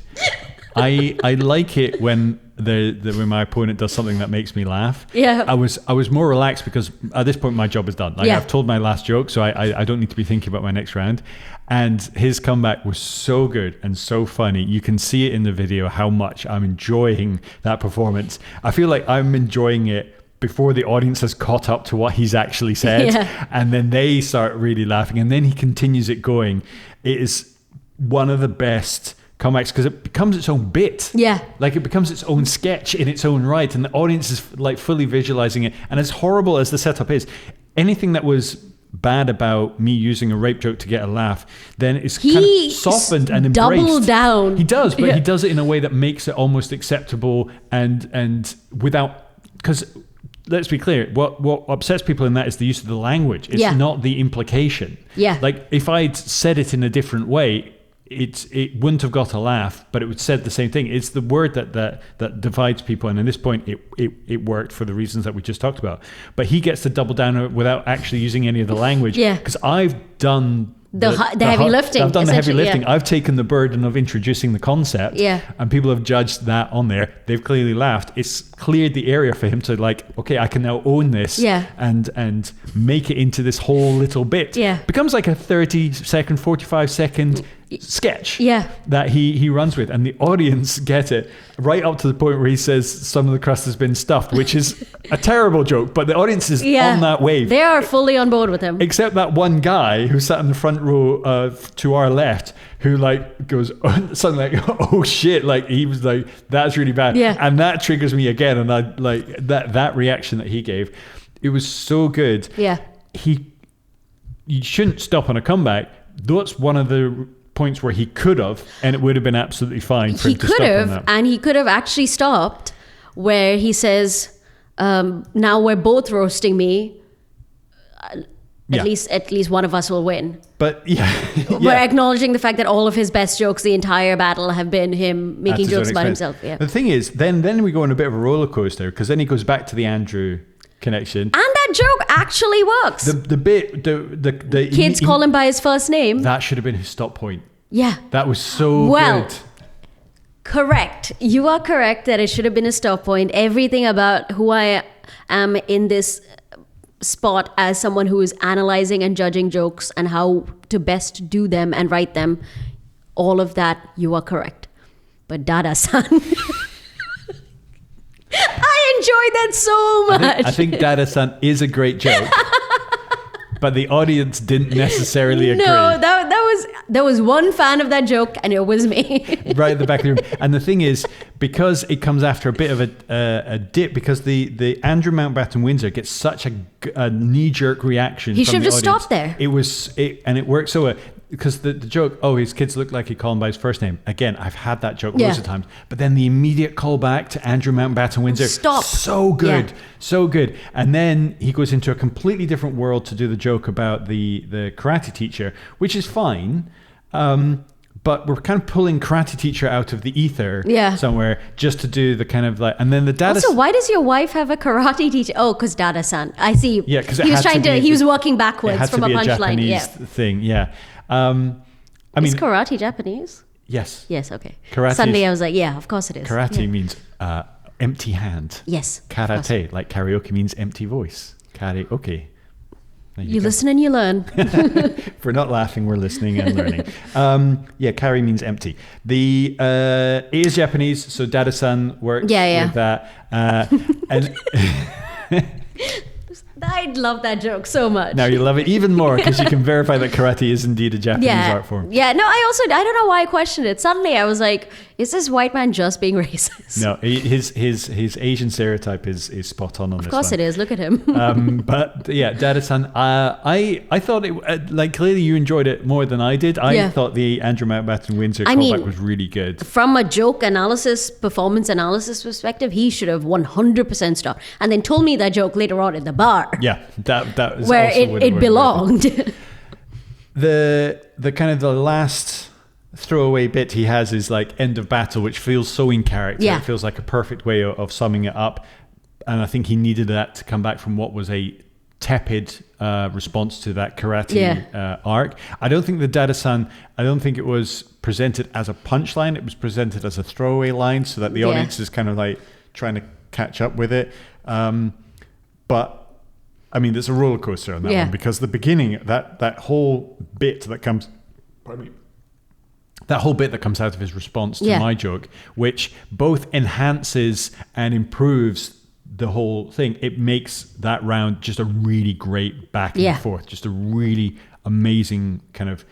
Speaker 3: I like it when when my opponent does something that makes me laugh.
Speaker 6: Yeah.
Speaker 3: I was more relaxed because at this point my job is done. I've told my last joke, so I don't need to be thinking about my next round. And his comeback was so good and so funny. You can see it in the video how much I'm enjoying that performance. I feel like I'm enjoying it before the audience has caught up to what he's actually said.
Speaker 6: Yeah.
Speaker 3: And then they start really laughing, and then he continues it going. It is one of the best comebacks because it becomes its own bit.
Speaker 6: Yeah.
Speaker 3: Like it becomes its own sketch in its own right, and the audience is like fully visualizing it. And as horrible as the setup is, anything that was bad about me using a rape joke to get a laugh, then it's kind of softened and embraced.
Speaker 6: Double down.
Speaker 3: He does, but he does it in a way that makes it almost acceptable and without, because let's be clear, what upsets people in that is the use of the language. It's not the implication.
Speaker 6: Yeah.
Speaker 3: Like if I'd said it in a different way, it wouldn't have got a laugh, but it would said the same thing. It's the word that divides people, and at this point it worked for the reasons that we just talked about. But he gets to double down without actually using any of the language.
Speaker 6: Yeah.
Speaker 3: Because I've done
Speaker 6: the heavy lifting.
Speaker 3: I've done the heavy lifting.
Speaker 6: Yeah.
Speaker 3: I've taken the burden of introducing the concept.
Speaker 6: Yeah.
Speaker 3: And people have judged that on there. They've clearly laughed. It's cleared the area for him to like, okay, I can now own this.
Speaker 6: Yeah.
Speaker 3: And make it into this whole little bit.
Speaker 6: Yeah.
Speaker 3: Becomes like a 30-second, 45-second sketch that he runs with, and the audience get it right up to the point where he says some of the crust has been stuffed, which is a terrible joke, but the audience is on that wave.
Speaker 6: They are fully on board with him,
Speaker 3: except that one guy who sat in the front row to our left, who like goes something like, oh shit, like he was like, that's really bad. And that triggers me again, and I like that reaction that he gave. It was so good. You shouldn't stop on a comeback. That's one of the points where he could have, and it would have been absolutely fine for him to stop on that.
Speaker 6: And he could have actually stopped where he says, now we're both roasting me. At least one of us will win.
Speaker 3: But
Speaker 6: we're acknowledging the fact that all of his best jokes the entire battle have been him making jokes about himself. Yeah.
Speaker 3: The thing is, then we go on a bit of a roller coaster, because then he goes back to the Andrew connection,
Speaker 6: and that joke actually works.
Speaker 3: The
Speaker 6: Kids call him by his first name.
Speaker 3: That should have been his stop point.
Speaker 6: Yeah,
Speaker 3: that was so good.
Speaker 6: Correct. You are correct that it should have been a stop point. Everything about who I am in this spot as someone who is analyzing and judging jokes and how to best do them and write them, all of that, you are correct. But Dada-san, I enjoyed that so much.
Speaker 3: I think Dada-san is a great joke. But the audience didn't necessarily agree.
Speaker 6: No, there was one fan of that joke, and it was me.
Speaker 3: Right at the back of the room. And the thing is, because it comes after a bit of a dip, because the Andrew Mountbatten Windsor gets such a knee-jerk reaction.
Speaker 6: He should have just
Speaker 3: audience.
Speaker 6: stopped there.
Speaker 3: It worked so well. Because the joke, his kids look like he called him by his first name. Again, I've had that joke loads of times. But then the immediate callback to Andrew Mountbatten Windsor.
Speaker 6: Stop.
Speaker 3: So good. So good. And then he goes into a completely different world to do the joke about the karate teacher, which is fine. But we're kind of pulling karate teacher out of the ether somewhere just to do the kind of like, and then the Dada.
Speaker 6: Also, why does your wife have a karate teacher? Oh, because Dada-san. I see.
Speaker 3: Yeah, because
Speaker 6: he was working backwards from a punchline.
Speaker 3: Japanese thing. Yeah.
Speaker 6: Is karate Japanese?
Speaker 3: Yes.
Speaker 6: Yes, okay.
Speaker 3: Karate
Speaker 6: Suddenly I was like, yeah, of course it is.
Speaker 3: Karate means empty hand.
Speaker 6: Yes.
Speaker 3: Karate, like karaoke, means empty voice. Karaoke.
Speaker 6: You listen and you learn.
Speaker 3: If we're not laughing, we're listening and learning. Kari means empty. It is Japanese, so Dada-san works with that. And
Speaker 6: I love that joke so much.
Speaker 3: Now you love it even more because you can verify that karate is indeed a Japanese art form.
Speaker 6: Yeah, no, I don't know why I questioned it. Suddenly I was like, is this white man just being racist?
Speaker 3: No, his Asian stereotype is spot on this one.
Speaker 6: Of course it is, look at him.
Speaker 3: But yeah, Dada-san, I thought it, clearly you enjoyed it more than I did. I thought the Andrew Mountbatten Windsor callback was really good.
Speaker 6: From a joke analysis, performance analysis perspective, he should have 100% stopped. And then told me that joke later on in the bar.
Speaker 3: Yeah, that was
Speaker 6: where it belonged.
Speaker 3: The kind of the last throwaway bit he has is like end of battle, which feels so in character. It feels like a perfect way of summing it up. And I think he needed that to come back from what was a tepid response to that karate arc. I don't think the Dada-san, it was presented as a punchline. It was presented as a throwaway line so that the audience is kind of like trying to catch up with it. But I mean, there's a roller coaster on that one because the beginning, that whole bit that comes, that whole bit that comes out of his response to my joke, which both enhances and improves the whole thing. It makes that round just a really great back and forth, just a really amazing kind of.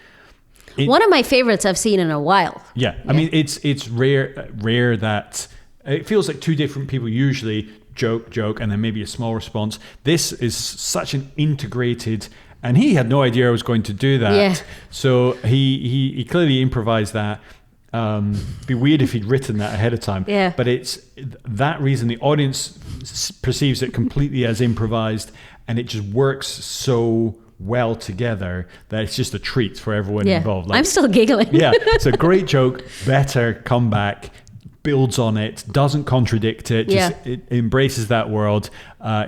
Speaker 6: One of my favorites I've seen in a while.
Speaker 3: Yeah, I mean, it's rare that it feels like two different people usually joke, and then maybe a small response. This is such an integrated, and he had no idea I was going to do that. Yeah. So he clearly improvised that. Be weird if he'd written that ahead of time.
Speaker 6: Yeah.
Speaker 3: But it's that reason the audience perceives it completely as improvised, and it just works so well together that it's just a treat for everyone involved.
Speaker 6: I'm still giggling.
Speaker 3: Yeah, it's a great joke, better comeback, builds on it, doesn't contradict it, it embraces that world.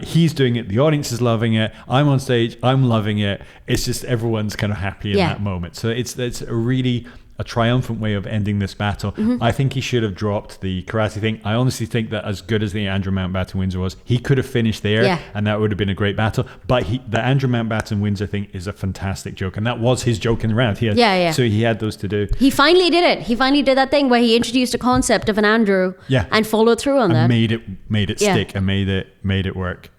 Speaker 3: He's doing it, the audience is loving it, I'm on stage, I'm loving it. It's just everyone's kind of happy in that moment. So it's a really a triumphant way of ending this battle. I think he should have dropped the karate thing. I honestly think that as good as the Andrew Mountbatten Windsor was, he could have finished there and that would have been a great battle. But the Andrew Mountbatten Windsor thing is a fantastic joke, and that was his joke in the round. So he had those to do.
Speaker 6: He finally did it. He finally did that thing where he introduced a concept of an Andrew and followed through on that.
Speaker 3: Made it stick and made it work.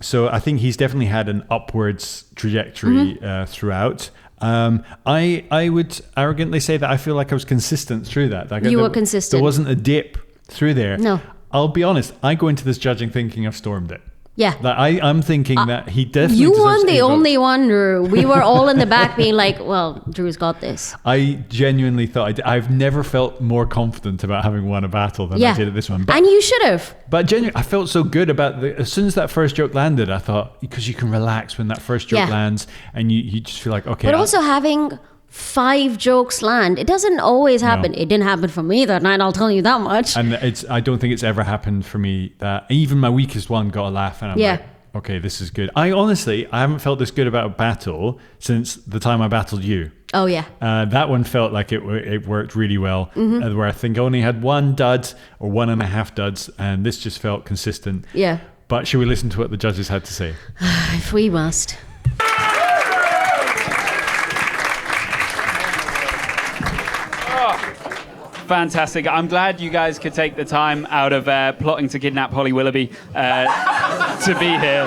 Speaker 3: So I think he's definitely had an upwards trajectory throughout. I would arrogantly say that I feel like I was consistent through that.
Speaker 6: You were consistent.
Speaker 3: There wasn't a dip through there.
Speaker 6: No.
Speaker 3: I'll be honest, I go into this judging thinking I've stormed it.
Speaker 6: Yeah.
Speaker 3: Like, I'm thinking that he definitely
Speaker 6: You
Speaker 3: deserves
Speaker 6: weren't the
Speaker 3: a vote.
Speaker 6: only one, Drew. We were all in the back being like, well, Drew's got this.
Speaker 3: I genuinely thought I've never felt more confident about having won a battle than I did at this one.
Speaker 6: And you should have.
Speaker 3: But genuinely, I felt so good about as soon as that first joke landed, I thought, because you can relax when that first joke lands and you just feel like, okay.
Speaker 6: But also having 5 jokes land, it doesn't always happen.
Speaker 3: No.
Speaker 6: It didn't happen for me that night, I'll tell you that much.
Speaker 3: And I don't think it's ever happened for me that even my weakest one got a laugh and I'm like, okay, this is good. I haven't felt this good about a battle since the time I battled you.
Speaker 6: Oh, yeah.
Speaker 3: That one felt like it worked really well, where I think I only had 1 dud or 1.5 duds, and this just felt consistent.
Speaker 6: Yeah.
Speaker 3: But should we listen to what the judges had to say?
Speaker 6: If we must.
Speaker 7: Fantastic. I'm glad you guys could take the time out of plotting to kidnap Holly Willoughby to be here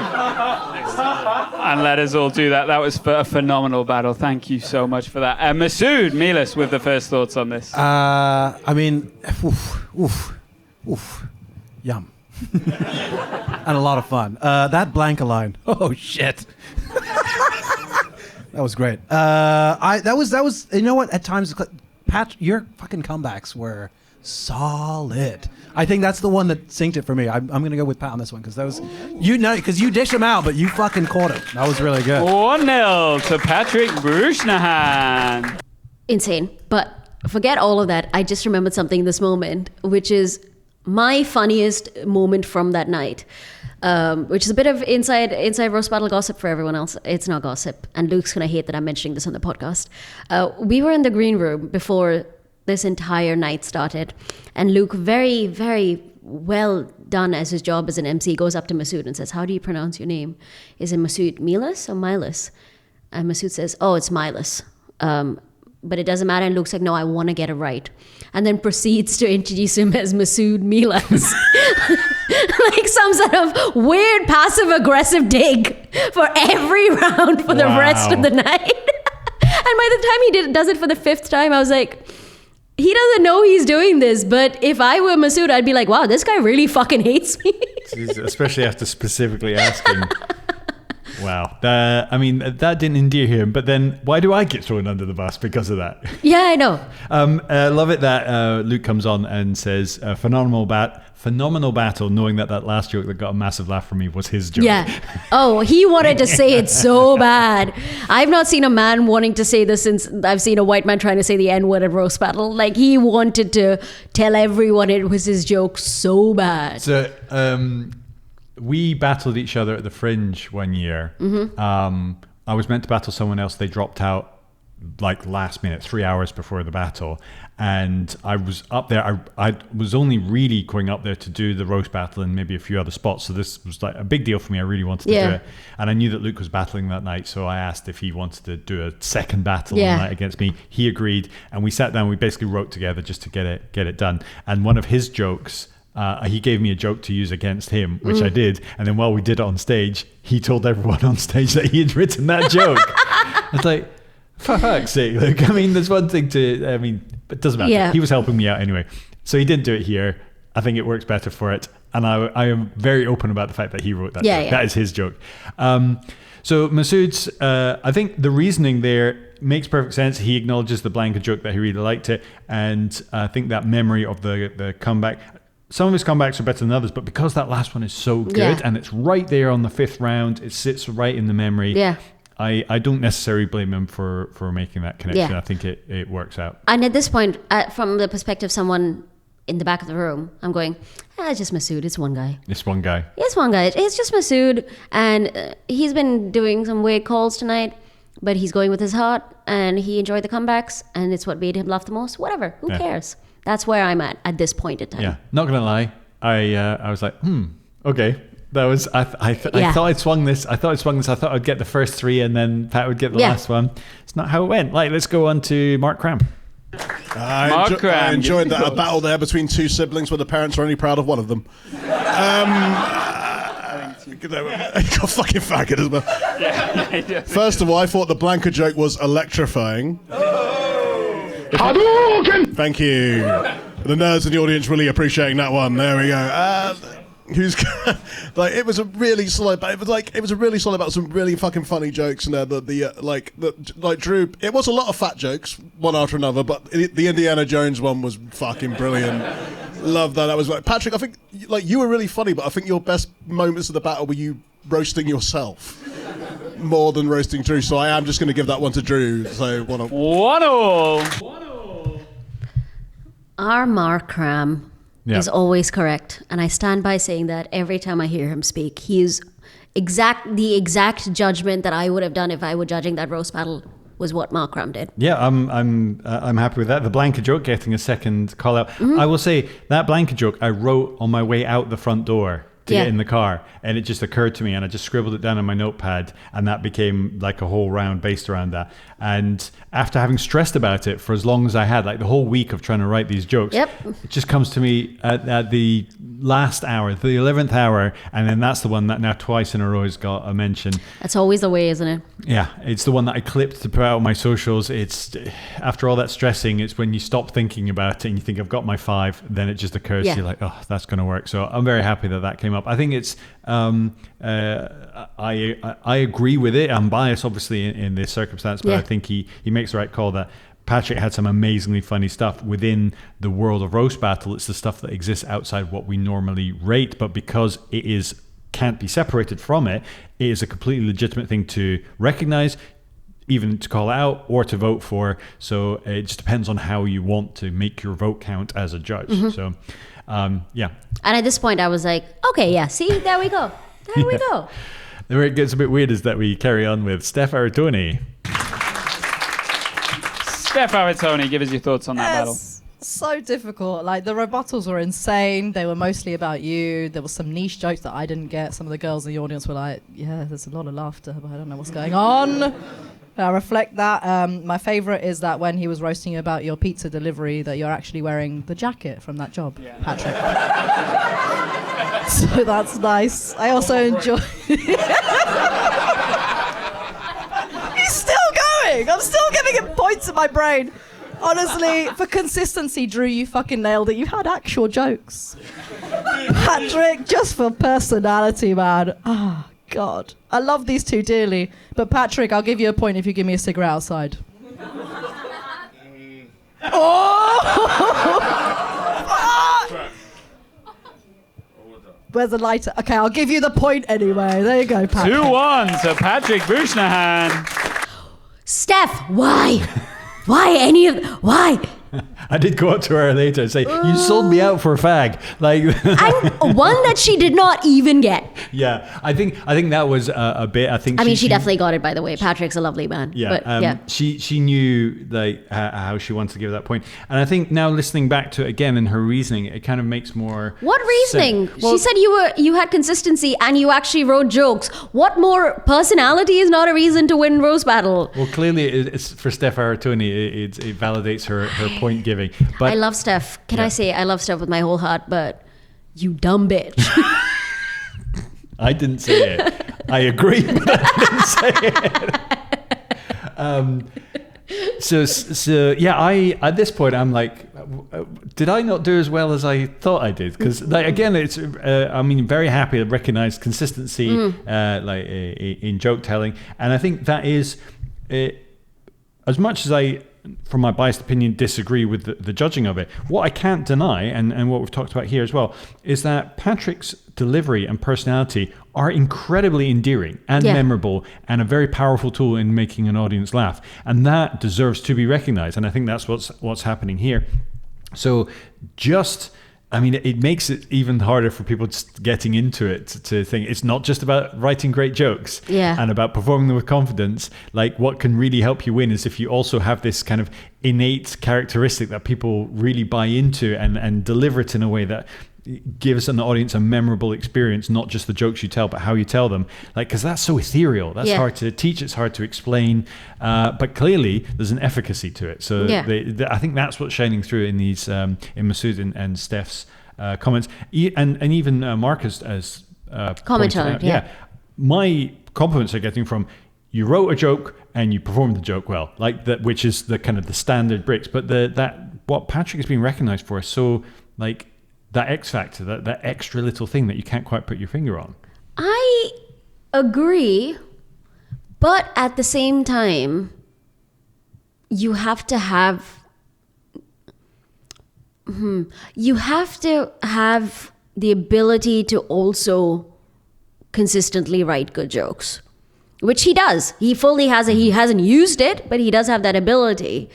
Speaker 7: and let us all do that. That was a phenomenal battle. Thank you so much for that. Masood Meilass with the first thoughts on this.
Speaker 8: I mean, yum. And a lot of fun. That Blanca line. Oh, shit. That was great. That was. You know what? At times, Pat, your fucking comebacks were solid. I think that's the one that synced it for me. I'm gonna go with Pat on this one because those, because you dished them out, but you fucking caught it. That was really good.
Speaker 7: 1-0 to Patrick Brusnahan.
Speaker 6: Insane. But forget all of that. I just remembered something in this moment, which is my funniest moment from that night. Which is a bit of inside roast battle gossip for everyone else. It's not gossip, and Luke's gonna hate that I'm mentioning this on the podcast. We were in the green room before this entire night started, and Luke, very, very well done as his job as an MC, goes up to Masood and says, "How do you pronounce your name? Is it Masood Meilass or Meilass?" And Masood says, "Oh, it's Meilass." But it doesn't matter. And Luke's like, "No, I want to get it right," and then proceeds to introduce him as Masood Meilass. Like some sort of weird passive-aggressive dig for every round for the rest of the night. And by the time he does it for the 5th time, I was like, he doesn't know he's doing this, but if I were Masood, I'd be like, wow, this guy really fucking hates me.
Speaker 3: Especially after specifically asking. Wow. That didn't endear him, but then why do I get thrown under the bus because of that?
Speaker 6: Yeah, I know.
Speaker 3: Love it that Luke comes on and says, phenomenal battle, knowing that last joke that got a massive laugh from me was his joke.
Speaker 6: Yeah. Oh, he wanted to say it so bad. I've not seen a man wanting to say this since I've seen a white man trying to say the N-word at roast battle. Like, he wanted to tell everyone it was his joke so bad.
Speaker 3: So, we battled each other at the Fringe one year. I was meant to battle someone else. They dropped out like last minute, 3 hours before the battle. And I was up there. I was only really going up there to do the roast battle and maybe a few other spots. So this was like a big deal for me. I really wanted to do it. And I knew that Luke was battling that night. So I asked if he wanted to do a second battle on the night against me. He agreed. And we sat down. We basically wrote together just to get it done. And one of his jokes, he gave me a joke to use against him, which I did. And then while we did it on stage, he told everyone on stage that he had written that joke. It's like, for fuck's sake, Luke. I mean, there's one thing but it doesn't matter.
Speaker 6: Yeah.
Speaker 3: He was helping me out anyway. So he didn't do it here. I think it works better for it. And I am very open about the fact that he wrote that joke. That is his joke. So Masood's, I think the reasoning there makes perfect sense. He acknowledges the Blanca joke that he really liked it. And I think that memory of the comeback, some of his comebacks are better than others, but because that last one is so good and it's right there on the 5th round, it sits right in the memory. Yeah. I don't necessarily blame him for making that connection. I think it works out.
Speaker 6: And at this point, from the perspective of someone in the back of the room, I'm going, it's just Masood. It's one guy.
Speaker 3: It's one guy.
Speaker 6: It's just Masood. And he's been doing some weird calls tonight, but he's going with his heart and he enjoyed the comebacks and it's what made him laugh the most. Whatever. Who cares? That's where I'm at this point in time.
Speaker 3: Yeah. Not going to lie. I was like, okay. That was I thought I'd swung this. I thought I'd get the first 3 and then Pat would get the last one. It's not how it went. Like, let's go on to Mark Cram.
Speaker 9: I enjoyed that battle there between 2 siblings where the parents are only proud of one of them. Fucking faggot as well. First of all, I thought the Blanca joke was electrifying. Thank you. The nerds in the audience really appreciating that one. There we go. who's like it was a really solid, but it was a really solid about some really fucking funny jokes in there. Like Drew, it was a lot of fat jokes one after another, but the Indiana Jones one was fucking brilliant. Love that. That was like Patrick. I think like you were really funny, but I think your best moments of the battle were you roasting yourself more than roasting Drew. So I am just going to give that one to Drew. So
Speaker 7: 1-1.
Speaker 6: Our Mark Cram is always correct, and I stand by saying that every time I hear him speak. He is the exact judgment that I would have done if I were judging that roast battle. Was what Mark Cram did.
Speaker 3: Yeah, I'm happy with that. The Blanca joke getting a second call out. I will say that Blanca joke I wrote on my way out the front door to get in the car, and it just occurred to me, and I just scribbled it down on my notepad, and that became like a whole round based around that. And after having stressed about it for as long as I had, like the whole week of trying to write these jokes, it just comes to me at the last hour, the 11th hour, and then that's the one that now twice in a row has got a mention.
Speaker 6: That's always the way, isn't it?
Speaker 3: Yeah, it's the one that I clipped to put out on my socials. It's after all that stressing, it's when you stop thinking about it and you think I've got my 5, then it just occurs to you like, oh, that's going to work. So I'm very happy that came up. I think it's I agree with it. I'm biased obviously in this circumstance, but I think he makes the right call that Patrick had some amazingly funny stuff within the world of roast battle. It's the stuff that exists outside what we normally rate, but because it can't be separated from it, it is a completely legitimate thing to recognize, even to call out or to vote for. So it just depends on how you want to make your vote count as a judge. So
Speaker 6: And at this point I was like, okay, see, there we go. There we go.
Speaker 3: Where it gets a bit weird is that we carry on with Steph Aretone.
Speaker 7: Steph Aretone, give us your thoughts on that battle.
Speaker 10: So difficult. Like, the rebuttals were insane. They were mostly about you. There was some niche jokes that I didn't get. Some of the girls in the audience were like, yeah, there's a lot of laughter, but I don't know what's going on. I reflect that. My favorite is that when he was roasting you about your pizza delivery, that you're actually wearing the jacket from that job, Patrick. So that's nice. I also enjoy... He's still going! I'm still giving him points in my brain. Honestly, for consistency, Drew, you fucking nailed it. You had actual jokes. Patrick, just for personality, man. Oh, God. I love these two dearly. But Patrick, I'll give you a point if you give me a cigarette outside. Where's the lighter? Okay, I'll give you the point anyway. There you go, Patrick.
Speaker 7: 2-1 to Patrick Brusnahan.
Speaker 6: Steph, why? Why?
Speaker 3: I did go up to her later and say, you sold me out for a fag. Like,
Speaker 6: and one that she did not even get.
Speaker 3: Yeah, I think that was a bit. I mean,
Speaker 6: she definitely got it. By the way, Patrick's a lovely man.
Speaker 3: Yeah,
Speaker 6: but,
Speaker 3: she knew like how she wanted to give that point, and I think now listening back to it again in her reasoning, it kind of makes more.
Speaker 6: What reasoning? Well, she said you had consistency and you actually wrote jokes. What more? Personality is not a reason to win roast battle.
Speaker 3: Well, clearly, it's for Steph Aretone. It validates her point giving. But
Speaker 6: I love Steph. Can I say I love Steph with my whole heart? But you dumb bitch.
Speaker 3: I didn't say it. I agree, but I didn't say it. So yeah, I at this point I'm like, did I not do as well as I thought I did? Because like again, it's very happy to recognize consistency in joke telling, and I think that is as much as I, from my biased opinion, disagree with the judging of it. What I can't deny, and what we've talked about here as well, is that Patrick's delivery and personality are incredibly endearing and memorable and a very powerful tool in making an audience laugh. And that deserves to be recognized. And I think that's what's happening here. So it makes it even harder for people just getting into it to think it's not just about writing great jokes and about performing them with confidence. Like, what can really help you win is if you also have this kind of innate characteristic that people really buy into and deliver it in a way that gives an audience a memorable experience, not just the jokes you tell, but how you tell them. Like, because that's so ethereal. That's hard to teach. It's hard to explain. But clearly, there's an efficacy to it. So I think that's what's shining through in these in Masood and Steph's comments, and even Mark as
Speaker 6: comment on it.
Speaker 3: My compliments are getting from you wrote a joke and you performed the joke well, like that, which is the kind of the standard bricks. But that what Patrick has been recognized for is so like that X factor, that extra little thing that you can't quite put your finger on.
Speaker 6: I agree, but at the same time, you have to have the ability to also consistently write good jokes, which he does. He fully has it. He hasn't used it, but he does have that ability.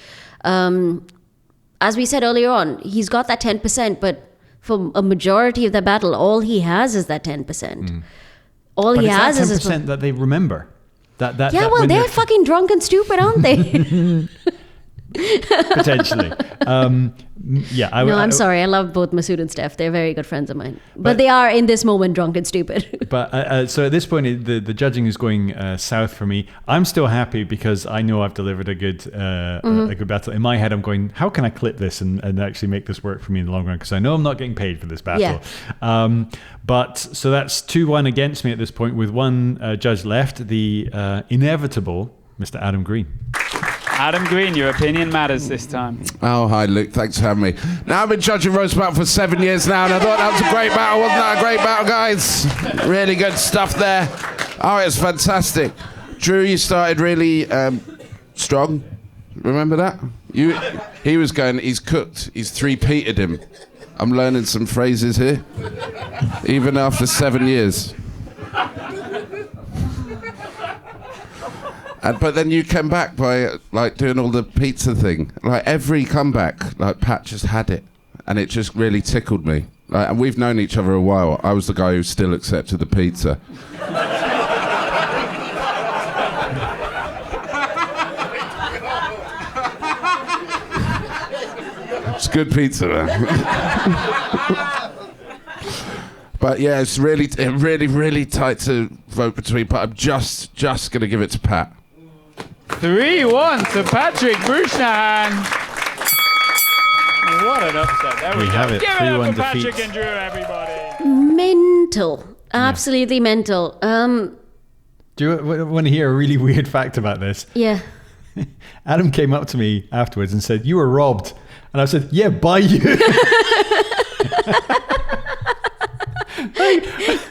Speaker 6: As we said earlier on, he's got that 10%, but for a majority of the battle, all he has is that 10%. All he has is
Speaker 3: 10% that they remember.
Speaker 6: They're fucking drunk and stupid, aren't they?
Speaker 3: Potentially. I'm
Speaker 6: sorry. I love both Masood and Steph. They're very good friends of mine. But they are, in this moment, drunk and stupid.
Speaker 3: But so at this point, the judging is going south for me. I'm still happy because I know I've delivered a good battle. In my head, I'm going, how can I clip this and actually make this work for me in the long run? Because I know I'm not getting paid for this battle. Yeah. But so that's 2-1 against me at this point with one judge left, the inevitable Mr. Adam Green.
Speaker 7: Adam Green, your opinion matters this time.
Speaker 11: Oh, hi, Luke. Thanks for having me. Now, I've been judging roast battle for 7 years now, and I thought that was a great battle. Wasn't that a great battle, guys? Really good stuff there. Oh, it's fantastic. Drew, you started really strong. Remember that? He was going, he's cooked. He's three-peated him. I'm learning some phrases here, even after 7 years. But then you came back by like doing all the pizza thing. Like every comeback, like Pat just had it, and it just really tickled me. Like, and we've known each other a while. I was the guy who still accepted the pizza. It's good pizza, man. But yeah, it's really tight to vote between. But I'm just gonna give it to Pat.
Speaker 7: 3-1 to Patrick Brusnahan. What an upset. There we
Speaker 3: have it.
Speaker 7: Give it up for
Speaker 3: defeat.
Speaker 7: Patrick and Drew, everybody.
Speaker 6: Mental. Absolutely mental.
Speaker 3: Do you want to hear a really weird fact about this?
Speaker 6: Yeah.
Speaker 3: Adam came up to me afterwards and said, "You were robbed." And I said, "Yeah, by you."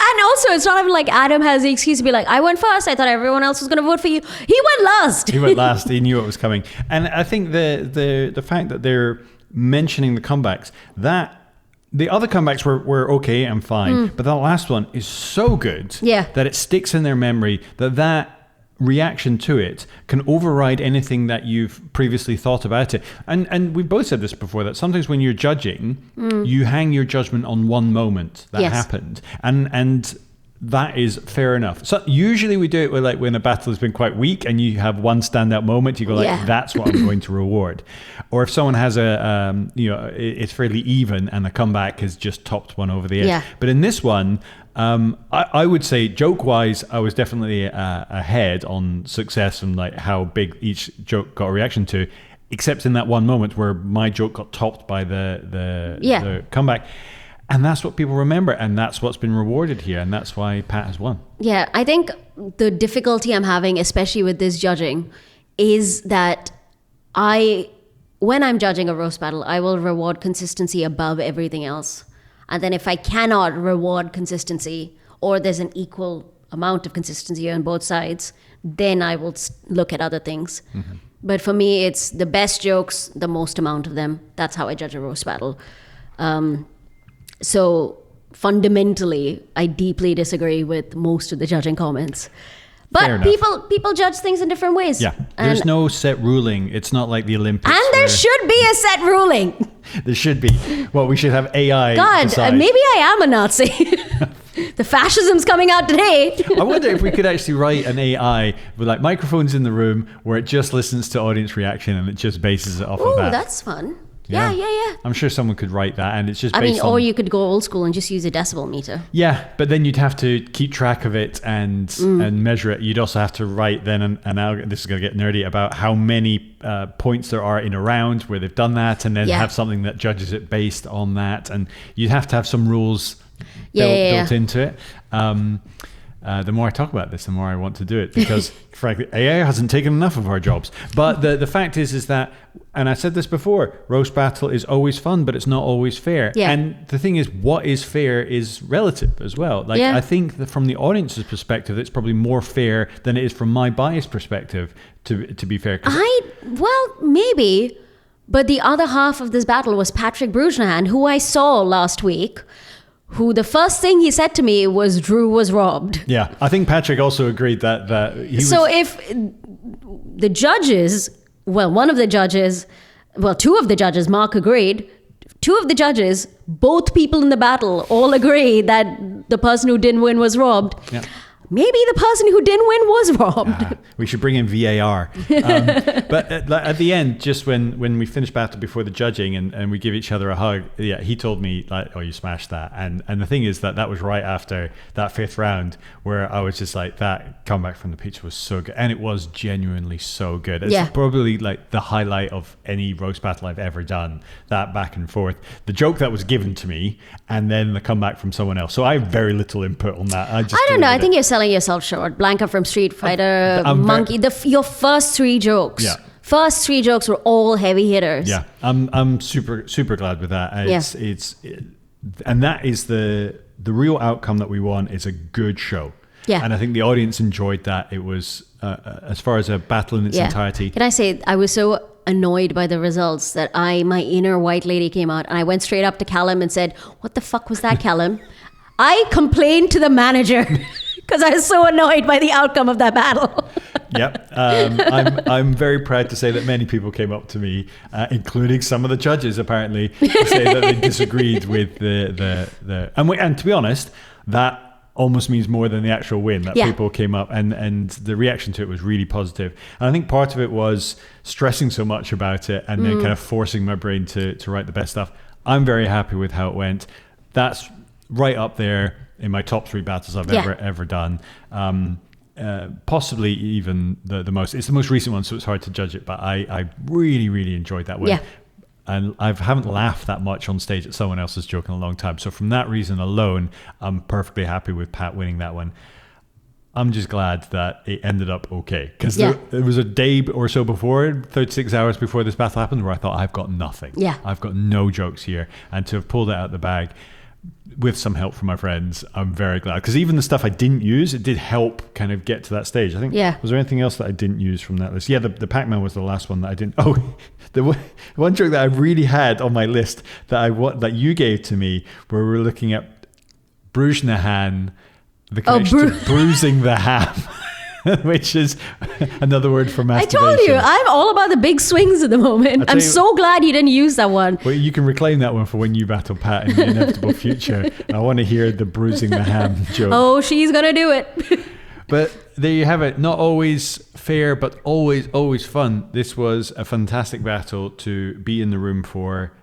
Speaker 6: And also, it's not even like Adam has the excuse to be like, I went first. I thought everyone else was going to vote for you. He went last.
Speaker 3: He went last. He knew it was coming. And I think the fact that they're mentioning the comebacks, that the other comebacks were okay and fine, but the last one is so good that it sticks in their memory that reaction to it can override anything that you've previously thought about it. And we've both said this before, that sometimes when you're judging, you hang your judgment on one moment that happened. And that is fair enough. So usually we do it with like when a battle has been quite weak and you have one standout moment, you go like, that's what I'm going to reward. Or if someone has it's fairly even and the comeback has just topped one over the edge. Yeah. But in this one, I would say joke-wise, I was definitely ahead on success and like how big each joke got a reaction to, except in that one moment where my joke got topped by the comeback. And that's what people remember, and that's what's been rewarded here, and that's why Pat has won.
Speaker 6: Yeah, I think the difficulty I'm having, especially with this judging, is that when I'm judging a roast battle, I will reward consistency above everything else. And then if I cannot reward consistency, or there's an equal amount of consistency on both sides, then I will look at other things. Mm-hmm. But for me, it's the best jokes, the most amount of them. That's how I judge a roast battle. So fundamentally, I deeply disagree with most of the judging comments. But people judge things in different ways.
Speaker 3: Yeah, there's no set ruling. It's not like the Olympics.
Speaker 6: And there should be a set ruling.
Speaker 3: There should be. Well, we should have AI decide.
Speaker 6: Maybe I am a Nazi. The fascism's coming out today.
Speaker 3: I wonder if we could actually write an AI with like microphones in the room where it just listens to audience reaction and it just bases it off of that.
Speaker 6: Oh, that's fun. Yeah.
Speaker 3: I'm sure someone could write that, and it's just
Speaker 6: or you could go old school and just use a decibel meter.
Speaker 3: Yeah, but then you'd have to keep track of it and measure it. You'd also have to write then an algorithm. This is going to get nerdy about how many points there are in a round where they've done that, and then have something that judges it based on that. And you'd have to have some rules built into it. the more I talk about this, the more I want to do it, because frankly, AI hasn't taken enough of our jobs. But the fact is that, and I said this before, roast battle is always fun, but it's not always fair.
Speaker 6: Yeah.
Speaker 3: And the thing is, what is fair is relative as well. Like, I think that from the audience's perspective, it's probably more fair than it is from my biased perspective, to be fair.
Speaker 6: Well, maybe, but the other half of this battle was Patrick Brusnahan, who I saw last week, who the first thing he said to me was Drew was robbed.
Speaker 3: Yeah, I think Patrick also agreed that he was...
Speaker 6: So if the judges, one of the judges, two of the judges, Mark agreed, two of the judges, both people in the battle all agree that the person who didn't win was robbed.
Speaker 3: Yeah.
Speaker 6: Maybe the person who didn't win was robbed.
Speaker 3: We should bring in VAR. But at the end, just when we finished battle before the judging and we give each other a hug, he told me, like, oh, you smashed that. And the thing is that was right after that fifth round, where I was just like, that comeback from the pizza was so good. And it was genuinely so good. It's probably like the highlight of any roast battle I've ever done, that back and forth. The joke that was given to me, and then the comeback from someone else. So I have very little input on that. I
Speaker 6: don't know. I think you're selling yourself short. Blanca from Street Fighter, Monkey. Your first three jokes.
Speaker 3: Yeah.
Speaker 6: First three jokes were all heavy hitters.
Speaker 3: Yeah, I'm super glad with that. And that is the real outcome that we want, is a good show.
Speaker 6: Yeah.
Speaker 3: And I think the audience enjoyed that. It was as far as a battle in its entirety.
Speaker 6: Can I say, I was so annoyed by the results that my inner white lady came out, and I went straight up to Callum and said, "What the fuck was that, Callum?" I complained to the manager because I was so annoyed by the outcome of that battle.
Speaker 3: Yep. I'm very proud to say that many people came up to me, including some of the judges, apparently, to say that they disagreed with and to be honest, that almost means more than the actual win, that people came up and the reaction to it was really positive. And I think part of it was stressing so much about it and then kind of forcing my brain to write the best stuff. I'm very happy with how it went. That's right up there in my top 3 battles I've ever done. Possibly even the most. It's the most recent one, so it's hard to judge it, but I really enjoyed that one. Yeah. And I haven't laughed that much on stage at someone else's joke in a long time. So from that reason alone, I'm perfectly happy with Pat winning that one. I'm just glad that it ended up okay. Because there was a day or so before, 36 hours before this battle happened, where I thought, I've got nothing. Yeah. I've got no jokes here. And to have pulled it out of the bag with some help from my friends, I'm very glad. Because even the stuff I didn't use, it did help kind of get to that stage. I think, was there anything else that I didn't use from that list? Yeah, the Pac-Man was the last one that I didn't. Oh, the one joke that I really had on my list that you gave to me, where we were looking at Brusnahan, the connection to bruising the ham. Which is another word for masturbation.
Speaker 6: I told you, I'm all about the big swings at the moment. I'm so glad you didn't use that one.
Speaker 3: Well, you can reclaim that one for when you battle Pat in the inevitable future. I want to hear the bruising the ham joke.
Speaker 6: Oh, she's going to do it.
Speaker 3: But there you have it. Not always fair, but always fun. This was a fantastic battle to be in the room for.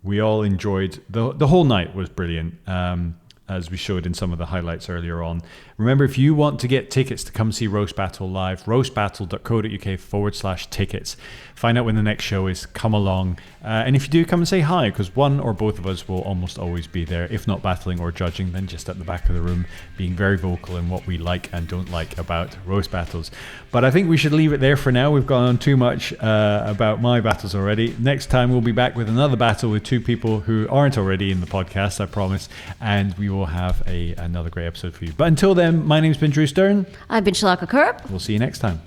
Speaker 3: We all enjoyed, the whole night was brilliant. As we showed in some of the highlights earlier on. Remember, if you want to get tickets to come see Roast Battle live, roastbattle.co.uk/tickets. Find out when the next show is, come along. And if you do, come and say hi, because one or both of us will almost always be there. If not battling or judging, then just at the back of the room, being very vocal in what we like and don't like about roast battles. But I think we should leave it there for now. We've gone on too much about my battles already. Next time, we'll be back with another battle with 2 people who aren't already in the podcast, I promise. And we will have another great episode for you. But until then, my name's been Drew Stearne.
Speaker 6: I've been Shalaka Kurup.
Speaker 3: We'll see you next time.